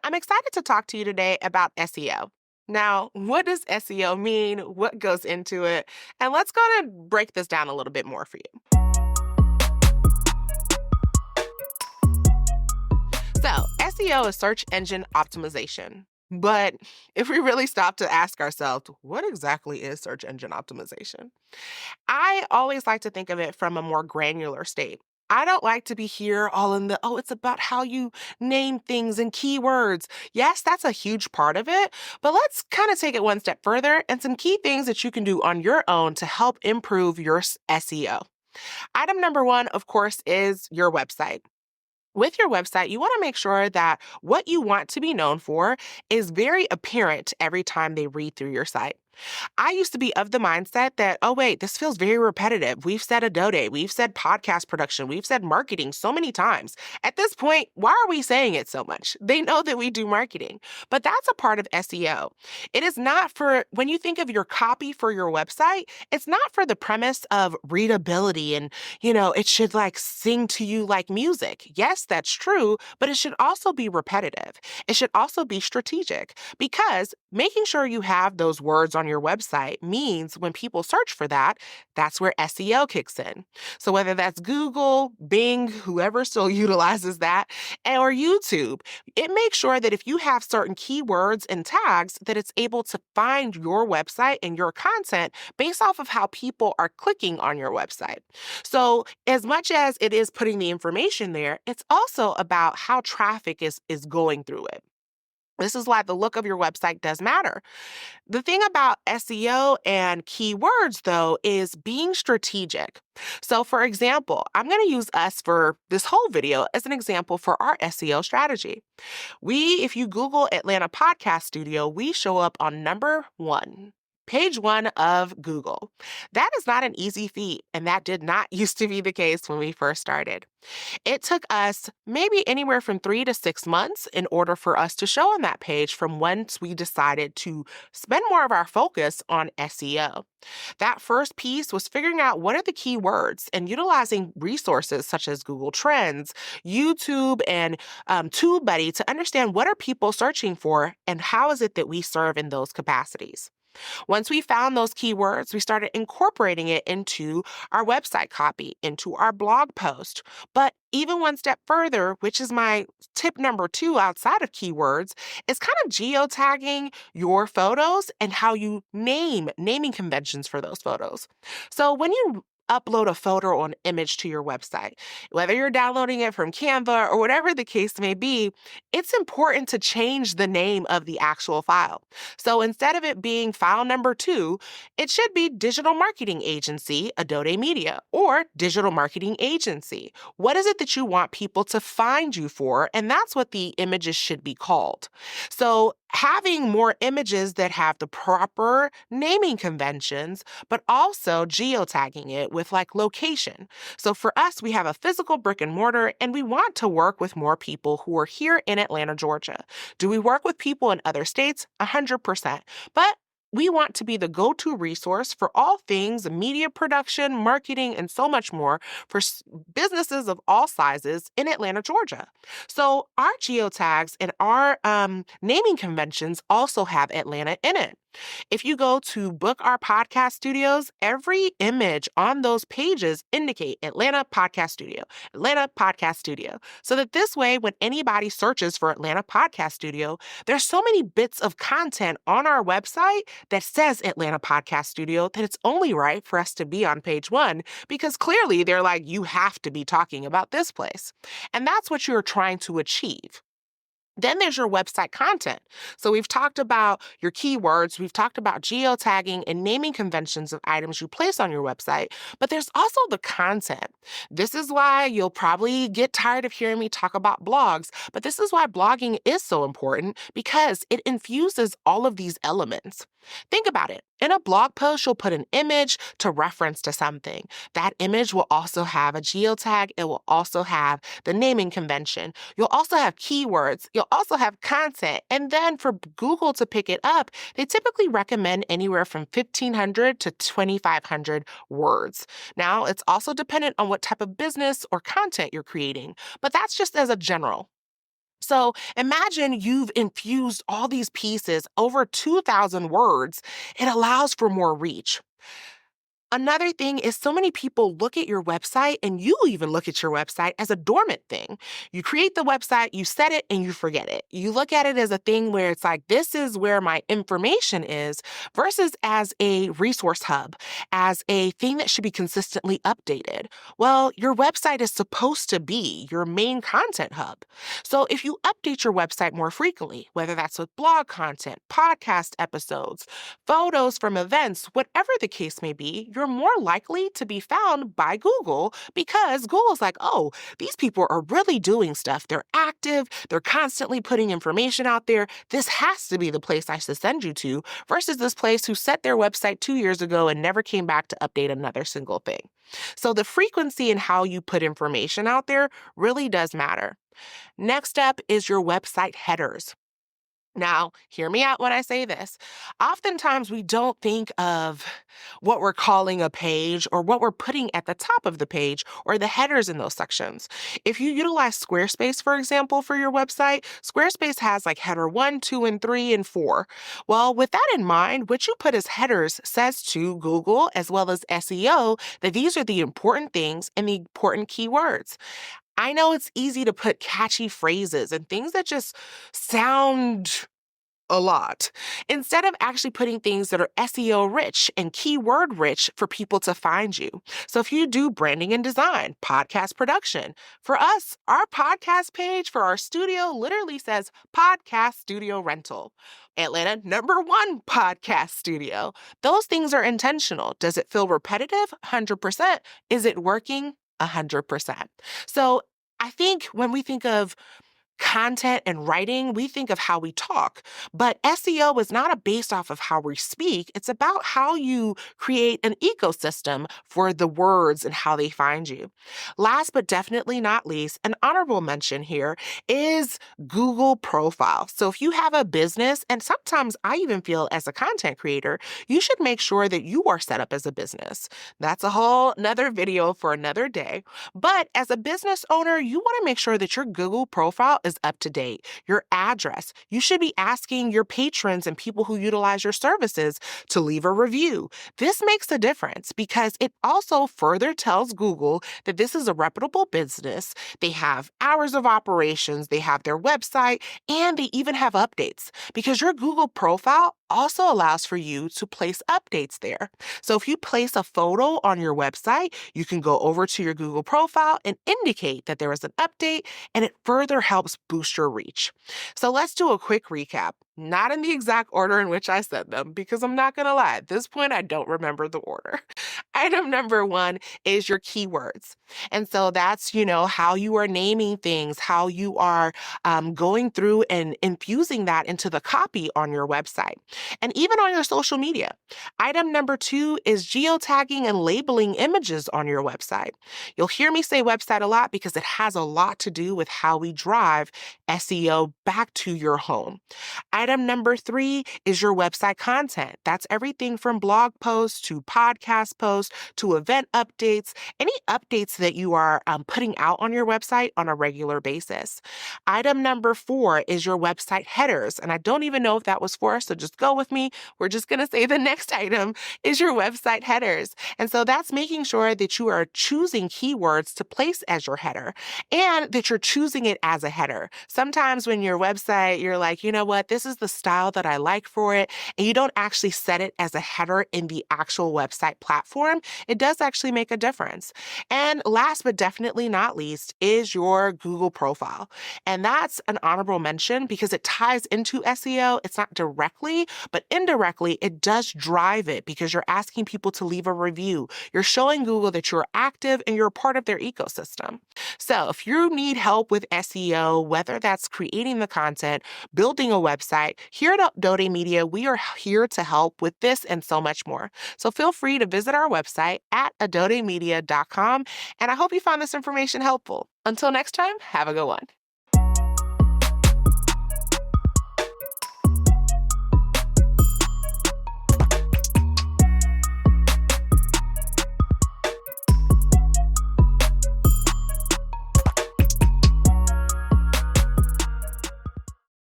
I'm excited to talk to you today about SEO. Now, what does SEO mean? What goes into it? And let's go and break this down a little bit more for you. So, SEO is search engine optimization. But if we really stop to ask ourselves, what exactly is search engine optimization? I always like to think of it from a more granular state. I don't like to be here all in it's about how you name things and keywords. Yes, that's a huge part of it, but let's kind of take it one step further and some key things that you can do on your own to help improve your SEO. Item number one, of course, is your website. With your website, you want to make sure that what you want to be known for is very apparent every time they read through your site. I used to be of the mindset that, oh, wait, this feels very repetitive. We've said Adode, we've said podcast production, we've said marketing so many times. At this point, why are we saying it so much? They know that we do marketing, but that's a part of SEO. It is not for, when you think of your copy for your website, it's not for the premise of readability and, it should like sing to you like music. Yes, that's true, but it should also be repetitive. It should also be strategic because making sure you have those words on your website means when people search for that, that's where SEO kicks in. So whether that's Google, Bing, whoever still utilizes that, or YouTube, it makes sure that if you have certain keywords and tags, that it's able to find your website and your content based off of how people are clicking on your website. So as much as it is putting the information there, it's also about how traffic is going through it. This is why the look of your website does matter. The thing about SEO and keywords, though, is being strategic. So, for example, I'm going to use us for this whole video as an example for our SEO strategy. If you Google Atlanta Podcast Studio, we show up on number one. Page one of Google. That is not an easy feat, and that did not used to be the case when we first started. It took us maybe anywhere from 3 to 6 months in order for us to show on that page from once we decided to spend more of our focus on SEO. That first piece was figuring out what are the key words and utilizing resources such as Google Trends, YouTube, and TubeBuddy to understand what are people searching for and how is it that we serve in those capacities. Once we found those keywords, we started incorporating it into our website copy, into our blog post. But even one step further, which is my tip number two outside of keywords, is kind of geotagging your photos and how you naming conventions for those photos. So when you upload a photo or an image to your website, whether you're downloading it from Canva or whatever the case may be, it's important to change the name of the actual file. So instead of it being file number two, it should be Digital Marketing Agency, Adode Media, or Digital Marketing Agency. What is it that you want people to find you for? And that's what the images should be called. So having more images that have the proper naming conventions, but also geotagging it with like location. So for us, we have a physical brick and mortar, and we want to work with more people who are here in Atlanta, Georgia. Do we work with people in other states? 100%. But we want to be the go-to resource for all things media production, marketing, and so much more for businesses of all sizes in Atlanta, Georgia. So our geotags and our naming conventions also have Atlanta in it. If you go to book our podcast studios, every image on those pages indicate Atlanta Podcast Studio, Atlanta Podcast Studio. So that this way, when anybody searches for Atlanta Podcast Studio, there's so many bits of content on our website that says Atlanta Podcast Studio that it's only right for us to be on page one because clearly they're like, you have to be talking about this place. And that's what you're trying to achieve. Then there's your website content. So we've talked about your keywords, we've talked about geotagging and naming conventions of items you place on your website, but there's also the content. This is why you'll probably get tired of hearing me talk about blogs, but this is why blogging is so important because it infuses all of these elements. Think about it. In a blog post, you'll put an image to reference to something. That image will also have a geotag. It will also have the naming convention. You'll also have keywords. You'll also have content. And then for Google to pick it up, they typically recommend anywhere from 1,500 to 2,500 words. Now, it's also dependent on what type of business or content you're creating, but that's just as a general. So imagine you've infused all these pieces over 2,000 words. It allows for more reach. Another thing is so many people look at your website, and you even look at your website as a dormant thing. You create the website, you set it, and you forget it. You look at it as a thing where it's like, this is where my information is, versus as a resource hub, as a thing that should be consistently updated. Well, your website is supposed to be your main content hub. So if you update your website more frequently, whether that's with blog content, podcast episodes, photos from events, whatever the case may be, you're more likely to be found by Google, because Google's like, oh, these people are really doing stuff. They're active. They're constantly putting information out there. This has to be the place I should send you to, versus this place who set their website 2 years ago and never came back to update another single thing. So the frequency in how you put information out there really does matter. Next up is your website headers. Now, hear me out when I say this. Oftentimes, we don't think of what we're calling a page or what we're putting at the top of the page or the headers in those sections. If you utilize Squarespace, for example, for your website, Squarespace has like header 1, 2, and 3, and 4. Well, with that in mind, what you put as headers says to Google as well as SEO that these are the important things and the important keywords. I know it's easy to put catchy phrases and things that just sound a lot, instead of actually putting things that are SEO rich and keyword rich for people to find you. So if you do branding and design, podcast production, for us, our podcast page for our studio literally says podcast studio rental. Atlanta #1 podcast studio. Those things are intentional. Does it feel repetitive? 100%. Is it working? 100%. So I think when we think of content and writing, we think of how we talk. But SEO is not based off of how we speak. It's about how you create an ecosystem for the words and how they find you. Last but definitely not least, an honorable mention here is Google profile. So if you have a business, and sometimes I even feel as a content creator, you should make sure that you are set up as a business. That's a whole another video for another day. But as a business owner, you want to make sure that your Google profile is up to date. Your address, you should be asking your patrons and people who utilize your services to leave a review. This makes a difference because it also further tells Google that this is a reputable business. They have hours of operations, they have their website, and they even have updates, because your Google profile also allows for you to place updates there. So if you place a photo on your website, you can go over to your Google profile and indicate that there is an update, and it further helps boost your reach. So let's do a quick recap. Not in the exact order in which I said them, because I'm not going to lie, at this point, I don't remember the order. Item number 1 is your keywords. And so that's, how you are naming things, how you are going through and infusing that into the copy on your website and even on your social media. Item number 2 is geotagging and labeling images on your website. You'll hear me say website a lot because it has a lot to do with how we drive SEO back to your home. Item number 3 is your website content. That's everything from blog posts to podcast posts to event updates, any updates that you are putting out on your website on a regular basis. Item number 4 is your website headers. And I don't even know if that was 4, so just go with me. We're just going to say the next item is your website headers. And so that's making sure that you are choosing keywords to place as your header and that you're choosing it as a header. Sometimes when your website, you're like, you know what, this is the style that I like for it, and you don't actually set it as a header in the actual website platform, it does actually make a difference. And last but definitely not least is your Google profile. And that's an honorable mention because it ties into SEO. It's not directly, but indirectly, it does drive it because you're asking people to leave a review. You're showing Google that you're active and you're a part of their ecosystem. So if you need help with SEO, whether that's creating the content, building a website, here at Adode Media, we are here to help with this and so much more. So feel free to visit our website at adodemedia.com, and I hope you found this information helpful. Until next time, have a good one.